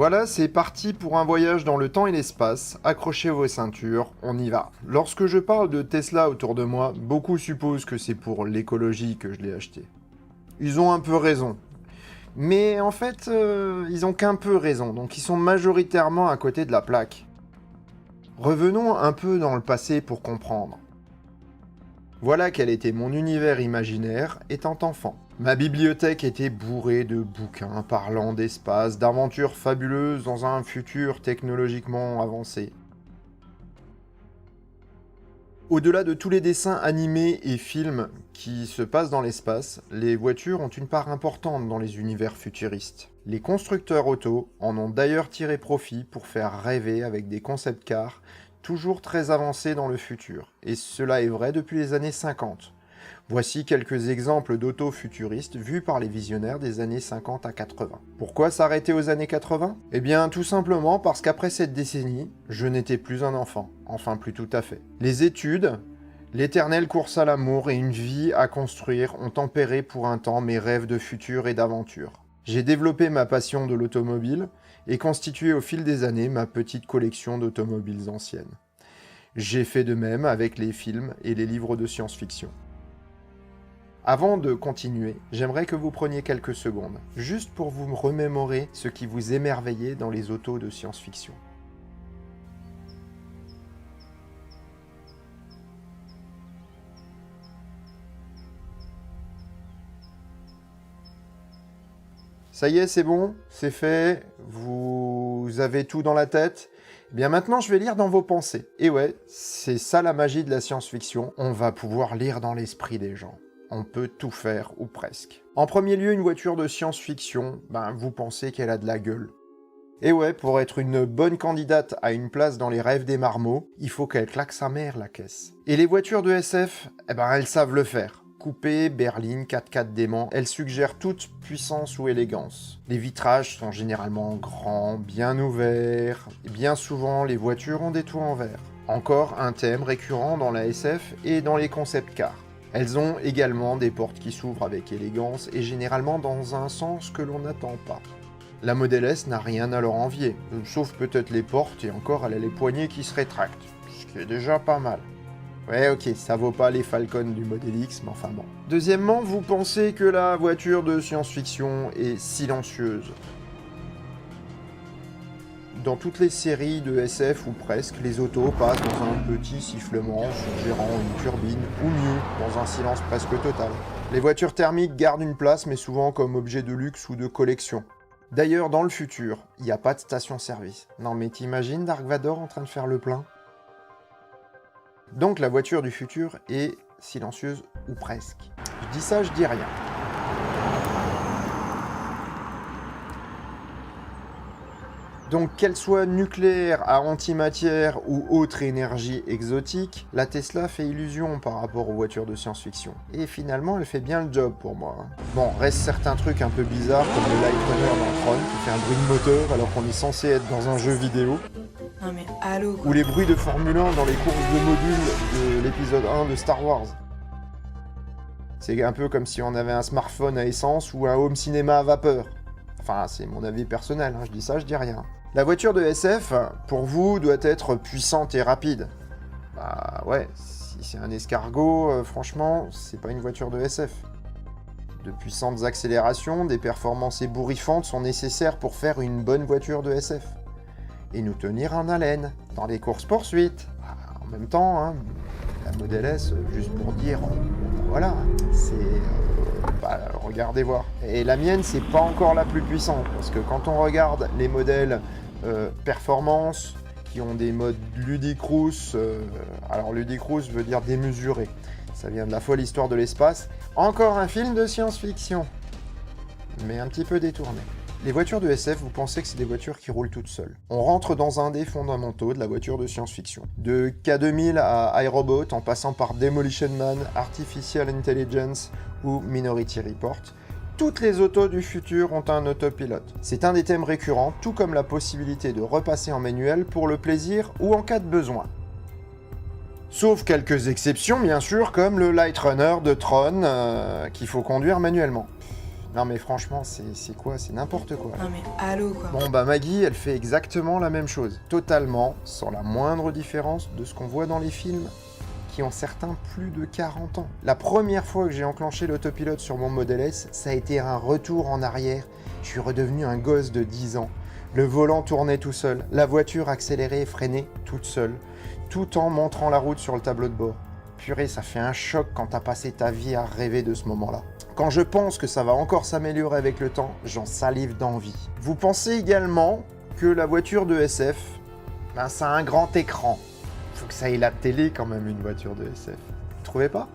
Voilà, c'est parti pour un voyage dans le temps et l'espace. Accrochez vos ceintures, on y va. Lorsque je parle de Tesla autour de moi, beaucoup supposent que c'est pour l'écologie que je l'ai acheté. Ils ont un peu raison. Mais en fait, ils ont qu'un peu raison, donc ils sont majoritairement à côté de la plaque. Revenons un peu dans le passé pour comprendre. Voilà quel était mon univers imaginaire étant enfant. Ma bibliothèque était bourrée de bouquins parlant d'espace, d'aventures fabuleuses dans un futur technologiquement avancé. Au-delà de tous les dessins animés et films qui se passent dans l'espace, les voitures ont une part importante dans les univers futuristes. Les constructeurs auto en ont d'ailleurs tiré profit pour faire rêver avec des concept cars toujours très avancés dans le futur, et cela est vrai depuis les années 50. Voici quelques exemples d'autos futuristes vus par les visionnaires des années 50 à 80. Pourquoi s'arrêter aux années 80 ? Eh bien, tout simplement parce qu'après cette décennie, je n'étais plus un enfant. Enfin, plus tout à fait. Les études, l'éternelle course à l'amour et une vie à construire ont tempéré pour un temps mes rêves de futur et d'aventure. J'ai développé ma passion de l'automobile et constitué au fil des années ma petite collection d'automobiles anciennes. J'ai fait de même avec les films et les livres de science-fiction. Avant de continuer, j'aimerais que vous preniez quelques secondes, juste pour vous remémorer ce qui vous émerveillait dans les autos de science-fiction. Ça y est, c'est bon, c'est fait, vous avez tout dans la tête ? Eh bien maintenant, je vais lire dans vos pensées. Et ouais, c'est ça la magie de la science-fiction, on va pouvoir lire dans l'esprit des gens. On peut tout faire, ou presque. En premier lieu, une voiture de science-fiction, vous pensez qu'elle a de la gueule. Et ouais, pour être une bonne candidate à une place dans les rêves des marmots, il faut qu'elle claque sa mère, la caisse. Et les voitures de SF, elles savent le faire. Coupé, berline, 4x4 dément, elles suggèrent toute puissance ou élégance. Les vitrages sont généralement grands, bien ouverts, et bien souvent les voitures ont des toits en verre. Encore un thème récurrent dans la SF et dans les concept cars. Elles ont également des portes qui s'ouvrent avec élégance et généralement dans un sens que l'on n'attend pas. La Model S n'a rien à leur envier, sauf peut-être les portes et encore elle a les poignées qui se rétractent, ce qui est déjà pas mal. Ouais, ok, ça vaut pas les Falcon du Model X, mais enfin bon. Deuxièmement, vous pensez que la voiture de science-fiction est silencieuse. Dans toutes les séries de SF ou presque, les autos passent dans un petit sifflement suggérant une turbine, ou mieux, dans un silence presque total. Les voitures thermiques gardent une place, mais souvent comme objet de luxe ou de collection. D'ailleurs, dans le futur, il n'y a pas de station-service. Non mais t'imagines Dark Vador en train de faire le plein ? Donc la voiture du futur est silencieuse ou presque. Je dis ça, je dis rien. Donc qu'elle soit nucléaire, à antimatière ou autre énergie exotique, la Tesla fait illusion par rapport aux voitures de science-fiction. Et finalement, elle fait bien le job pour moi. Bon, reste certains trucs un peu bizarres comme le Light Runner dans Tron qui fait un bruit de moteur alors qu'on est censé être dans un jeu vidéo. Non mais allô quoi. Ou les bruits de Formule 1 dans les courses de modules de l'épisode 1 de Star Wars. C'est un peu comme si on avait un smartphone à essence ou un home cinéma à vapeur. Enfin, c'est mon avis personnel, je dis ça, je dis rien. La voiture de SF, pour vous, doit être puissante et rapide. Bah ouais, si c'est un escargot, franchement, c'est pas une voiture de SF. De puissantes accélérations, des performances ébouriffantes sont nécessaires pour faire une bonne voiture de SF. Et nous tenir en haleine, dans les courses-poursuites. En même temps, la Model S, juste pour dire, voilà, c'est... regardez voir. Et la mienne, c'est pas encore la plus puissante, parce que quand on regarde les modèles performance, qui ont des modes ludicrous, alors ludicrous veut dire démesuré, ça vient de la folle histoire de l'espace, encore un film de science-fiction, mais un petit peu détourné. Les voitures de SF, vous pensez que c'est des voitures qui roulent toutes seules. On rentre dans un des fondamentaux de la voiture de science-fiction. De K2000 à iRobot, en passant par Demolition Man, Artificial Intelligence ou Minority Report, toutes les autos du futur ont un autopilote. C'est un des thèmes récurrents, tout comme la possibilité de repasser en manuel pour le plaisir ou en cas de besoin. Sauf quelques exceptions, bien sûr, comme le Light Runner de Tron, qu'il faut conduire manuellement. Non mais franchement, c'est quoi? C'est n'importe quoi. Non mais allô quoi. Bon bah Maggie, elle fait exactement la même chose. Totalement, sans la moindre différence de ce qu'on voit dans les films, qui ont certains plus de 40 ans. La première fois que j'ai enclenché l'autopilote sur mon Model S, ça a été un retour en arrière. Je suis redevenu un gosse de 10 ans. Le volant tournait tout seul, la voiture accélérait et freinait toute seule, tout en montrant la route sur le tableau de bord. Purée, ça fait un choc quand t'as passé ta vie à rêver de ce moment-là. Quand je pense que ça va encore s'améliorer avec le temps, j'en salive d'envie. Vous pensez également que la voiture de SF, ça a un grand écran. Faut que ça ait la télé quand même, une voiture de SF. Vous trouvez pas?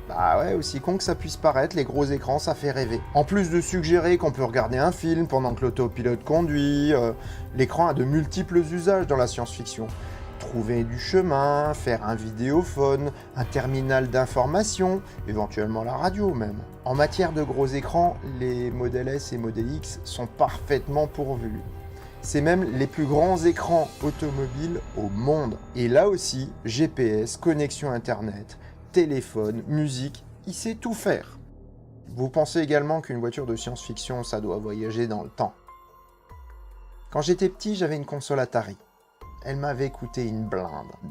Bah ouais, aussi con que ça puisse paraître, les gros écrans, ça fait rêver. En plus de suggérer qu'on peut regarder un film pendant que l'autopilote conduit, l'écran a de multiples usages dans la science-fiction. Trouver du chemin, faire un vidéophone, un terminal d'information, éventuellement la radio même. En matière de gros écrans, les Model S et Model X sont parfaitement pourvus. C'est même les plus grands écrans automobiles au monde. Et là aussi, GPS, connexion Internet, téléphone, musique, il sait tout faire. Vous pensez également qu'une voiture de science-fiction, ça doit voyager dans le temps. Quand j'étais petit, j'avais une console Atari. Elle m'avait coûté une blinde.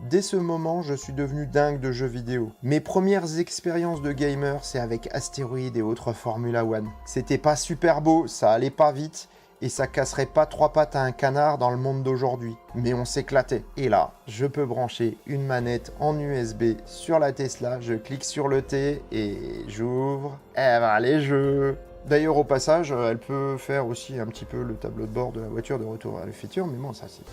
Dès ce moment, je suis devenu dingue de jeux vidéo. Mes premières expériences de gamer, c'est avec Asteroid et autres Formula One. C'était pas super beau, ça allait pas vite, et ça casserait pas 3 pattes à un canard dans le monde d'aujourd'hui. Mais on s'éclatait. Et là, je peux brancher une manette en USB sur la Tesla, je clique sur le T et j'ouvre. Eh ben les jeux. D'ailleurs au passage, elle peut faire aussi un petit peu le tableau de bord de la voiture de retour à le futur, mais bon ça c'est...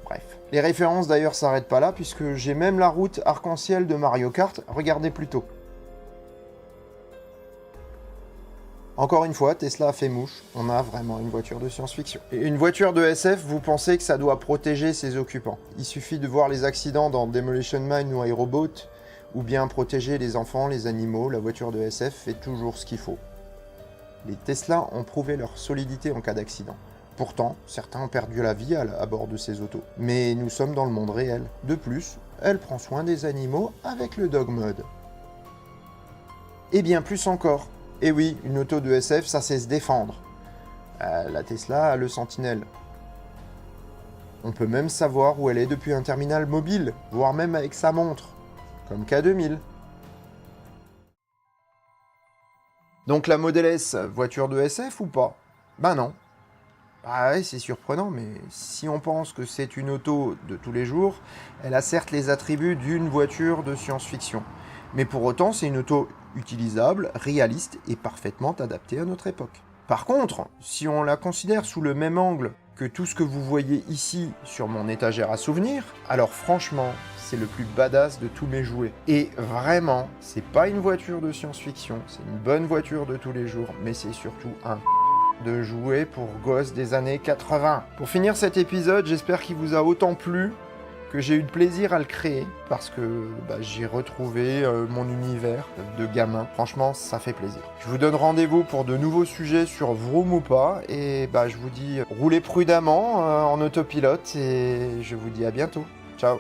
Bref. Les références d'ailleurs s'arrêtent pas là, puisque j'ai même la route arc-en-ciel de Mario Kart, regardez plutôt. Encore une fois, Tesla a fait mouche, on a vraiment une voiture de science-fiction. Et une voiture de SF, vous pensez que ça doit protéger ses occupants. Il suffit de voir les accidents dans Demolition Man ou iRobot, ou bien protéger les enfants, les animaux, la voiture de SF fait toujours ce qu'il faut. Les Tesla ont prouvé leur solidité en cas d'accident. Pourtant, certains ont perdu la vie à bord de ces autos. Mais nous sommes dans le monde réel. De plus, elle prend soin des animaux avec le dog mode. Et bien plus encore. Et oui, une auto de SF, ça sait se défendre. La Tesla a le Sentinelle. On peut même savoir où elle est depuis un terminal mobile, voire même avec sa montre, comme K2000. Donc la Model S, voiture de SF ou pas? Ben non. Ah ouais, c'est surprenant, mais si on pense que c'est une auto de tous les jours, elle a certes les attributs d'une voiture de science-fiction. Mais pour autant, c'est une auto utilisable, réaliste et parfaitement adaptée à notre époque. Par contre, si on la considère sous le même angle que tout ce que vous voyez ici sur mon étagère à souvenirs, alors franchement, c'est le plus badass de tous mes jouets. Et vraiment, c'est pas une voiture de science-fiction, c'est une bonne voiture de tous les jours, mais c'est surtout un de jouets pour gosses des années 80. Pour finir cet épisode, j'espère qu'il vous a autant plu que j'ai eu de plaisir à le créer, parce que j'ai retrouvé mon univers de gamin. Franchement, ça fait plaisir. Je vous donne rendez-vous pour de nouveaux sujets sur Vroom ou pas, et je vous dis roulez prudemment en autopilote, et je vous dis à bientôt. Ciao.